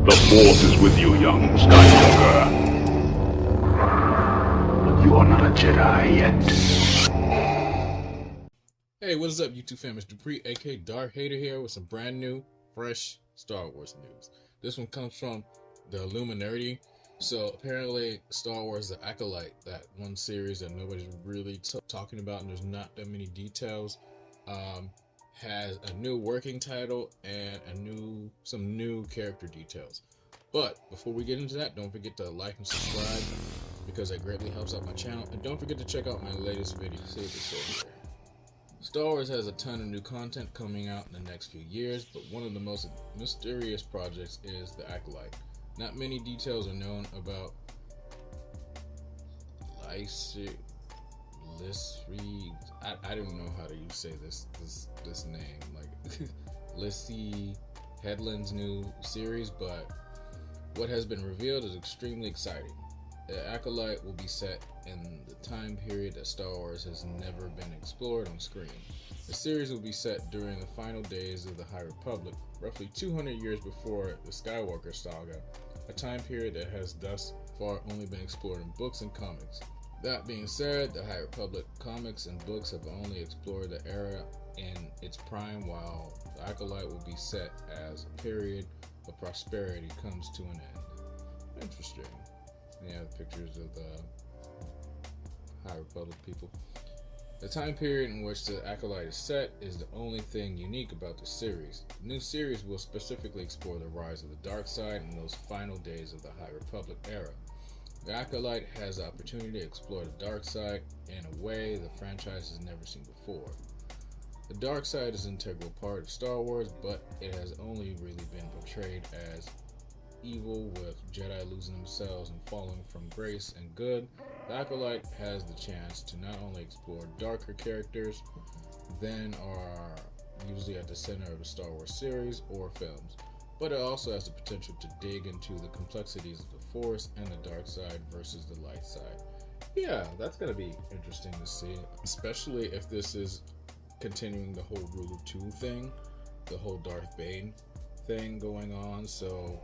The Force is with you, young Skywalker. You are not a Jedi yet. Hey, what is up, YouTube fam? It's Dupree, aka Dark Hater here with some brand new, fresh Star Wars news. This one comes from the Illuminerdi. So apparently Star Wars The Acolyte, that one series that nobody's really talking about and there's not that many details, has a new working title and some new character details. But before we get into that, don't forget to like and subscribe because that greatly helps out my channel. And don't forget to check out my latest video. See this over there. Star Wars has a ton of new content coming out in the next few years, but one of the most mysterious projects is The Acolyte. Not many details are known about I don't know how to say this name, like Lissy Headland's new series, but what has been revealed is extremely exciting. The Acolyte will be set in the time period that Star Wars has never been explored on screen. The series will be set during the final days of the High Republic, roughly 200 years before the Skywalker saga, a time period that has thus far only been explored in books and comics. That being said, the High Republic comics and books have only explored the era in its prime, while the Acolyte will be set as a period of prosperity comes to an end. Interesting. Yeah, pictures of the High Republic people. The time period in which the Acolyte is set is the only thing unique about the series. The new series will specifically explore the rise of the dark side in those final days of the High Republic era. The Acolyte has the opportunity to explore the dark side in a way the franchise has never seen before. The dark side is an integral part of Star Wars, but it has only really been portrayed as evil, with Jedi losing themselves and falling from grace and good. The Acolyte has the chance to not only explore darker characters than are usually at the center of the Star Wars series or films, but it also has the potential to dig into the complexities of the Force and the dark side versus the light side. Yeah, that's going to be interesting to see, especially if this is continuing the whole Rule of Two thing, the whole Darth Bane thing going on. So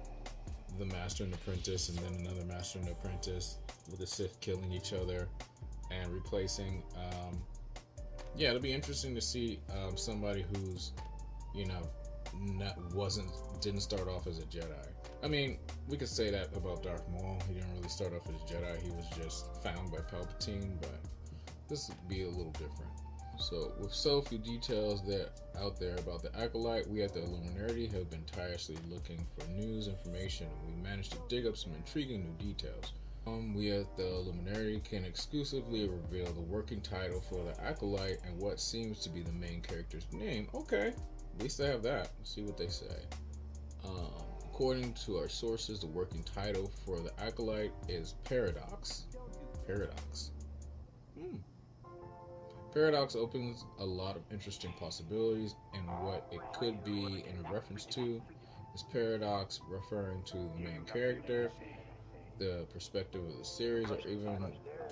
the Master and Apprentice, and then another Master and Apprentice with the Sith killing each other and replacing. Yeah, it'll be interesting to see somebody who's, didn't start off as a Jedi. I mean, we could say that about Darth Maul. He didn't really start off as a Jedi. He was just found by Palpatine, but this would be a little different. So, with so few details out there about the Acolyte, we at the Illuminerdi have been tirelessly looking for news, information, and we managed to dig up some intriguing new details. We at the Illuminerdi can exclusively reveal the working title for the Acolyte and what seems to be the main character's name. Okay, at least I have that. Let's see what they say. According to our sources, the working title for the Acolyte is Paradox. Paradox. Paradox opens a lot of interesting possibilities, and what it could be in reference to is Paradox referring to the main character, the perspective of the series, or even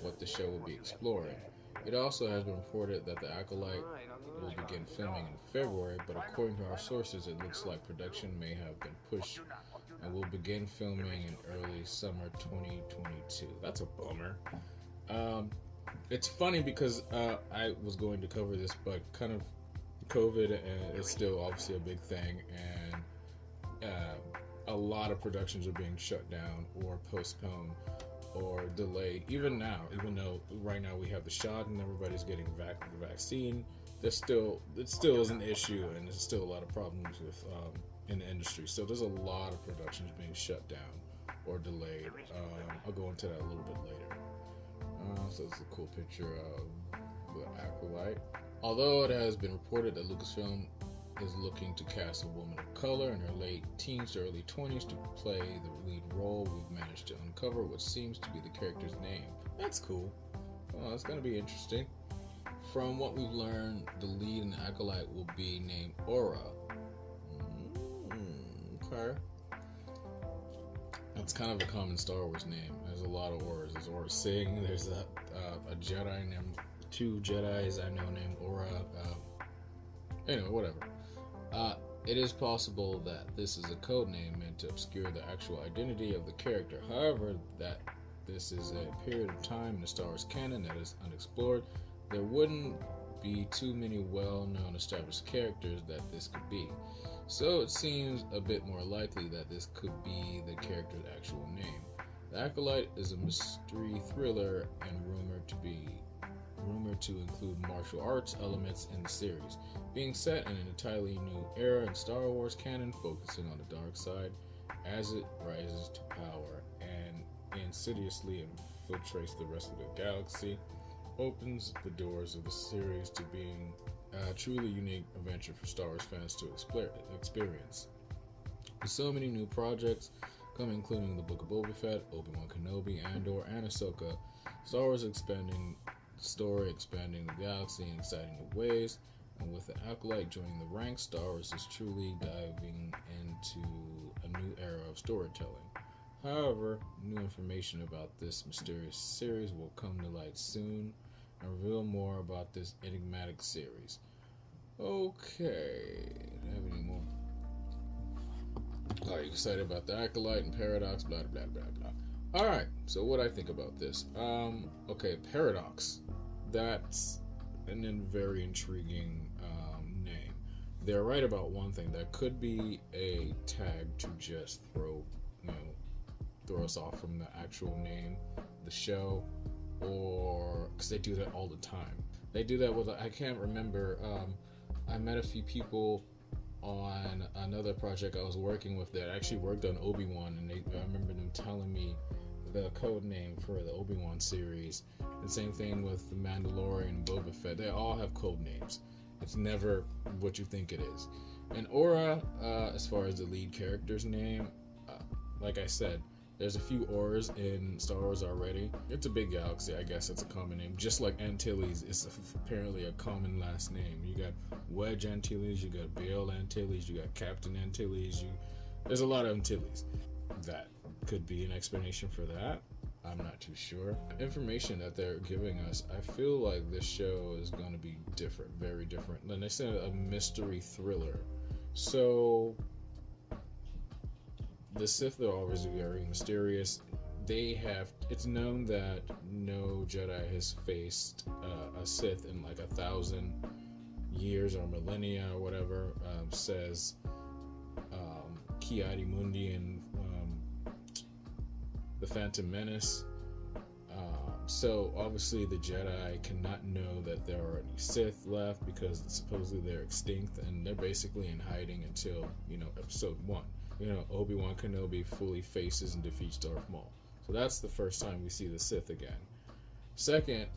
what the show will be exploring. It also has been reported that the Acolyte will begin filming in February, but according to our sources, it looks like production may have been pushed and will begin filming in early summer 2022. That's a bummer. It's funny because I was going to cover this, but kind of COVID is still obviously a big thing, and a lot of productions are being shut down or postponed or delayed. Even though right now we have the shot and everybody's getting the vaccine, it still is an issue, and there's still a lot of problems with in the industry. So there's a lot of productions being shut down or delayed. I'll go into that a little bit later. So it's a cool picture of the Acolyte. Although it has been reported that Lucasfilm is looking to cast a woman of color in her late teens to early 20s to play the lead role, we've managed to uncover what seems to be the character's name. That's cool. Oh, that's going to be interesting. From what we've learned, the lead in the Acolyte will be named Aura. Okay. That's kind of a common Star Wars name. There's a lot of Auras. There's Aura Singh. There's a Jedi named, 2 Jedis I know named Aura. Anyway, whatever. It is possible that this is a code name meant to obscure the actual identity of the character. However, that this is a period of time in the Star Wars canon that is unexplored, there wouldn't be too many well-known established characters that this could be. So it seems a bit more likely that this could be the character's actual name. The Acolyte is a mystery thriller and rumored to include martial arts elements in the series, being set in an entirely new era in Star Wars canon, focusing on the dark side as it rises to power and insidiously infiltrates the rest of the galaxy, opens the doors of the series to being a truly unique adventure for Star Wars fans to experience. With so many new projects coming, including the Book of Boba Fett, Obi-Wan Kenobi, Andor, and Ahsoka, Star Wars expanding the story, expanding the galaxy in exciting new ways, and with the Acolyte joining the ranks, Star Wars is truly diving into a new era of storytelling. However, new information about this mysterious series will come to light soon and reveal more about this enigmatic series. Okay, do I have any more? Are you excited about the Acolyte and Paradox? Blah blah blah blah. All right. So what I think about this? Okay, Paradox. That's an very intriguing name. They're right about one thing. That could be a tag to just throw us off from the actual name, the show, or because they do that all the time. They do that with I can't remember. I met a few people on another project I was working with that actually worked on Obi-Wan, and I remember them telling me the code name for the Obi-Wan series. And same thing with the Mandalorian and Boba Fett. They all have code names. It's never what you think it is. And Aura, as far as the lead character's name, like I said, there's a few Auras in Star Wars already. It's a big galaxy, I guess it's a common name. Just like Antilles is apparently a common last name. You got Wedge Antilles, you got Bail Antilles, you got Captain Antilles. There's a lot of Antilles. That could be an explanation for that. I'm not too sure. Information that they're giving us, I feel like this show is going to be different, very different. And they said a mystery thriller. So the Sith are always very mysterious. It's known that no Jedi has faced a Sith in like 1,000 years or millennia or whatever, says Ki-Adi-Mundi and the Phantom Menace. So obviously the Jedi cannot know that there are any Sith left because supposedly they're extinct, and they're basically in hiding until episode 1. Obi-Wan Kenobi fully faces and defeats Darth Maul. So that's the first time we see the Sith again. Second,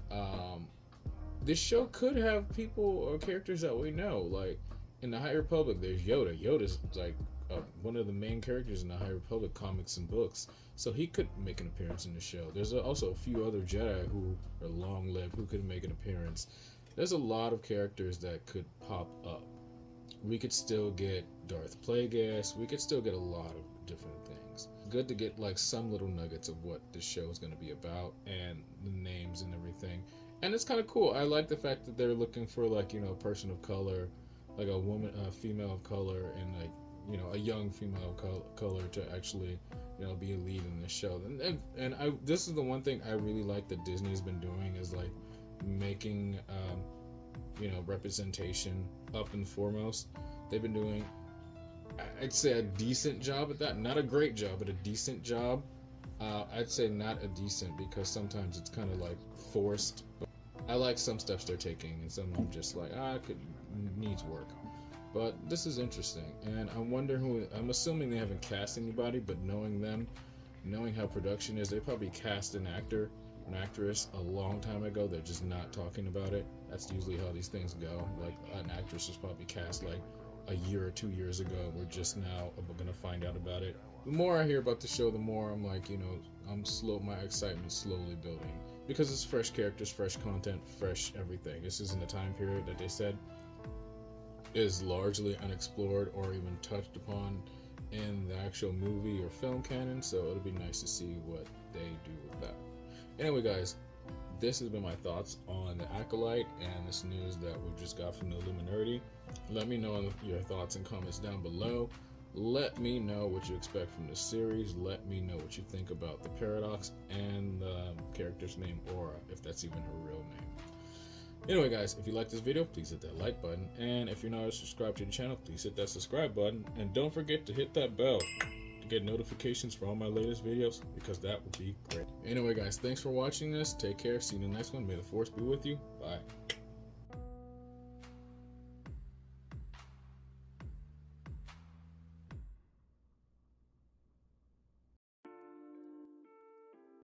this show could have people or characters that we know. Like in the High Republic, there's Yoda. Yoda's like one of the main characters in the High Republic comics and books. So he could make an appearance in the show. There's also a few other Jedi who are long-lived who could make an appearance. There's a lot of characters that could pop up. We could still get Darth Plagueis. We could still get a lot of different things. Good to get like some little nuggets of what this show is going to be about and the names and everything. And it's kind of cool. I like the fact that they're looking for like a person of color, like a woman, a female of color, and like a young female of color to actually be a lead in the show. And this is the one thing I really like that Disney's been doing is like making representation up and foremost. They've been doing, I'd say, a decent job at that. Not a great job, but a decent job. I'd say not a decent because sometimes it's kind of like forced. But I like some steps they're taking, and some I'm just like, needs work. But this is interesting, and I wonder I'm assuming they haven't cast anybody, but knowing them, knowing how production is, they probably cast an actor, an actress a long time ago. They're just not talking about it. That's usually how these things go. Like an actress was probably cast like a year or 2 years ago. We're just now going to find out about it. The more I hear about the show, the more I'm like, my excitement slowly building because it's fresh characters, fresh content, fresh everything. This isn't a time period that they said is largely unexplored or even touched upon in the actual movie or film canon, so it'll be nice to see what they do with that. Anyway, guys, this has been my thoughts on the Acolyte and this news that we just got from the Illuminerdi. Let me know your thoughts and comments down below. Let me know what you expect from this series. Let me know what you think about the Paradox and the character's name, Aura, if that's even her real name. Anyway, guys, if you like this video, please hit that like button. And if you're not subscribed to the channel, please hit that subscribe button. And don't forget to hit that bell to get notifications for all my latest videos, because that would be great. Anyway, guys, thanks for watching this. Take care. See you in the next one. May the Force be with you. Bye.